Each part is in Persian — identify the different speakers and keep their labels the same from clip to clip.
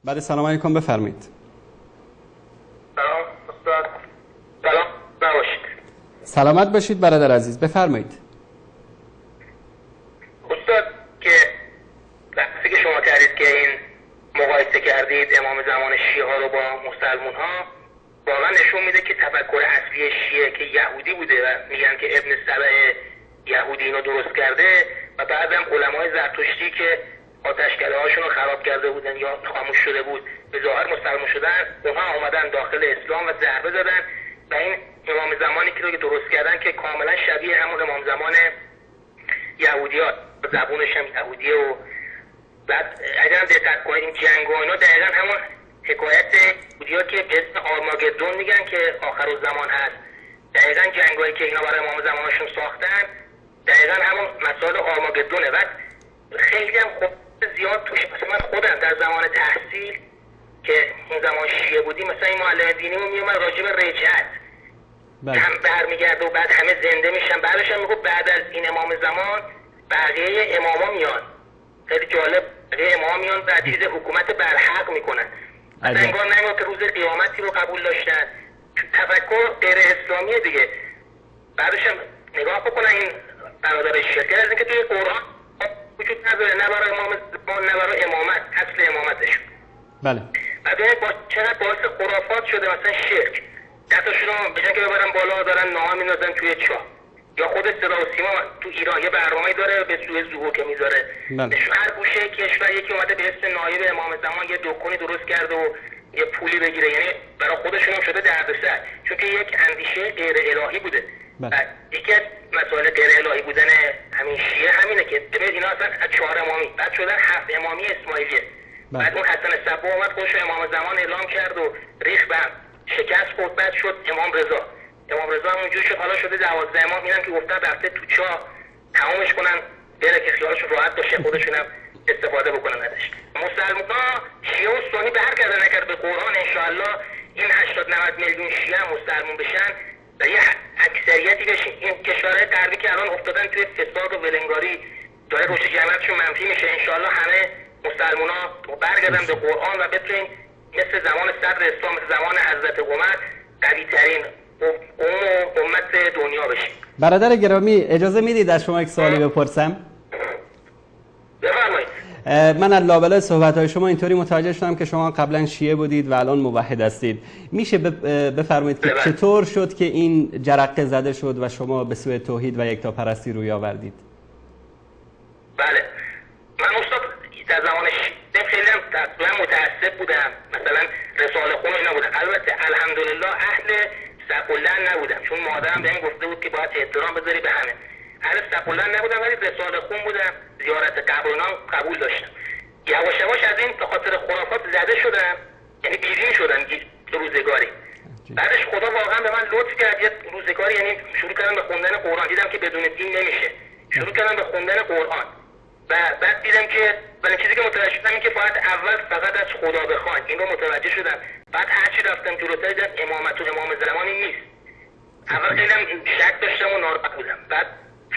Speaker 1: بعد سلام علیکم بفرمایید.
Speaker 2: سلام استاد. سلام نباشید.
Speaker 1: سلامت باشید برادر عزیز، بفرمایید.
Speaker 2: استاد که وقتی که شما کردید که این مقایسه کردید امام زمان شیعه ها رو با مسلمون ها، واقعا نشون میده که تفکر اصلی شیعه که یهودی بوده و میگن که ابن سبع یهودی اینو درست کرده و بعدم علمای زرتشتی که آتشکده هاشون رو خراب کرده بودن یا خاموش شده بود به ظاهر مسلمان شدن، اونها اومدن داخل اسلام و ضربه زدن و این امام زمانی که درست کردن که کاملا شبیه همون امام زمان یهودیات، زبونش هم یهودیه. و بعد اگر هم دقت کنید این جنگ و اینا دقیقا همون حکایت یهودی‌ها که به اسم آرماگدون میگن که آخرالزمان هست، دقیقا جنگایی که اینا برای امام زمانشون ساختن دقیقا همون مسائل آرماگدونه. و خیلی هم خوب زیاد توش، مثلا من خودم در زمان تحصیل که اون زمان شیعه بودیم، مثلا این معلم دینیمون میومد راجع به رجعت هم برمیگرده و بعد همه زنده میشن، بعدش هم میگفت بعد از این امام زمان بقیه اماما میان. خیلی جالب، بقیه اماما میان و چیز حکومت برحق میکنن. مثلا انگار نمیاد که روز قیامتی رو قبول داشتن. تفکر غیر اسلامیه دیگه. بعدش هم نگاه بکنن این برادر شیعه از اینکه توی قرآن وجود نداره، نه برای امام زمان نه برای امامت، اصل امامتشون.
Speaker 1: بله.
Speaker 2: بعد چقدر باعث خرافات شده، مثلا شرک دستشون رو بجن که ببرن بالا دارن نام میندازن توی چاه، یا خود صدا و سیما تو ایران یه برنامه‌ای داره به سوی زهو که میذاره. هر گوشه کشور یکی اومده به اسم نایب امام زمان یه دکونی درست کرده و یه پولی بگیره، یعنی برای خودشون هم شده دردسر، چون که یک اندیشه غیر الهی بوده. یکی از مسائل غیر الهی بودن همین شیعه همینه که ببینید اینا اصلا 4 امامی بعد شدن 7 امامی اسماعیلیه. بعد اون حسن صبا اومد خودش امام زمان اعلام کرد و ریخ به شکست خورد. بعد شد امام رضا. امام رضا همونجوری شد حالا شده 12 امام. اینم که گفتن رفته تو چاه تمامش کنن بره که خیالشون راحت باشه، خودشون هم استفاده بکنن ازش. مسلمان‌ها شیعه و سنی برگردن نکرد به قرآن، انشاءالله این 80-90 میلیون شیعه مسلمان بشن و یه اکثریتی بشین. این کشورهای غربی که الان افتادن توی فساد و ولنگاری داره رشد جمعیتشون منفی میشه، انشاءالله همه مسلمان‌ها برگردن به قرآن و بتونین مثل زمان صدر اسلام، مثل زمان حضرت عمر قوی ترین امت دنیا بشین.
Speaker 1: برادر گرامی اجازه میدید از شما یک سوالی بپرسم؟
Speaker 2: بفرمایید.
Speaker 1: من از لابلای صحبت‌های شما اینطوری متوجه شدم که شما قبلا شیعه بودید و الان موحد هستید. میشه بفرمایید که چطور شد که این جرقه زده شد و شما به سوی توحید و یکتاپرستی روی آوردید؟
Speaker 2: بله، من استاد در زمان شیعه خیلی هم تقریبا متعصب بودم، مثلا رساله خون اینا بودم. البته الحمدلله اهل سقلن نبودم، چون مادرم بهم گفته بود که باید احترام بذاری به همه. اهل سقلن نبودم ولی رساله خون بودم، زیارت قبر و نام قبول داشتم. یواش یواش از این به خاطر خرافات زده شدم، یعنی بیدین شدم روزگاری. بعدش خدا واقعا به من لطف کرد، یه روزگاری یعنی شروع کردم به خوندن قرآن. دیدم که بدون دین نمیشه، شروع کردم به خوندن قرآن و بعد دیدم که ولی چیزی که متوجه شدم این که باید اول فقط از خدا بخواید. این رو متوجه شدم. بعد هرچی رفتم جلوتر دیدم امامت و امام زمانی نیست. اول خیلی شک داشتم و ناراحت بودم. بعد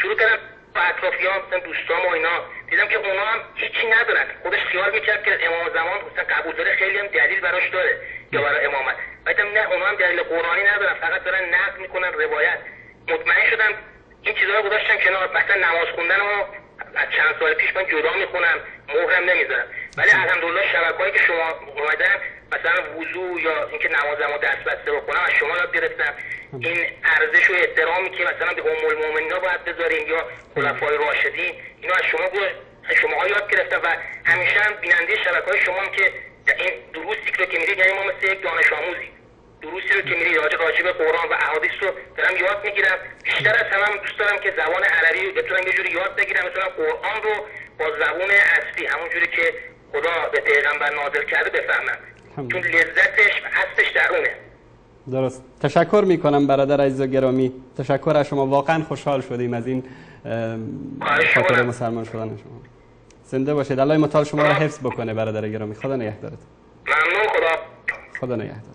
Speaker 2: شروع کردم با اطرافیام، مثلا دوستام و اینا، دیدم که اونا هم هیچی ندارن. خودش خیال میکرد که امام زمان مثلا قبول داره، خیلی هم دلیل براش داره یا برای امامت. بعدم نه، اونا هم دلیل قرآنی ندارن، فقط دارن نقل میکنن روایت. مطمئن شدم این چیزا رو گذاشتم کنار. مثلا نماز خوندن رو از چند سال پیش من جدا میخونم، مهرم نمیذارم. ولی الحمدلله شبکه‌ای که شما اومدن مثلا وضو یا اینکه نمازمو دست بسته بکنم از شما یاد گرفتم. این ارزش و احترامی که مثلا به ام المؤمنین باید بذاریم یا خلفای راشدین، اینو از شما یاد گرفتم و همیشه هم بیننده شبکه‌های شما هم که این دروسی رو که میرید، یعنی ما مثل یک دانش آموزی دروسی رو که میرید راجع به قرآن و احادیث رو دارم یاد میگیرم. بیشتر از همه دوست دارم که زبان عربی بتونم یه جوری یاد بگیرم، بتونم قرآن رو با زبان اصلی همون جوری که خدا به پیغمبر نازل کرده بفهمم، چون لذتش هستش درونه.
Speaker 1: درست. تشکر میکنم برادر عزیز و گرامی. تشکر از شما، واقعا خوشحال شدیم از این خاطر مسلمان شدن شما. زنده باشید. الله متعال شما را حفظ بکنه برادر گرامی. خدا نگهدارت.
Speaker 2: ممنون. خدا
Speaker 1: نگهدار.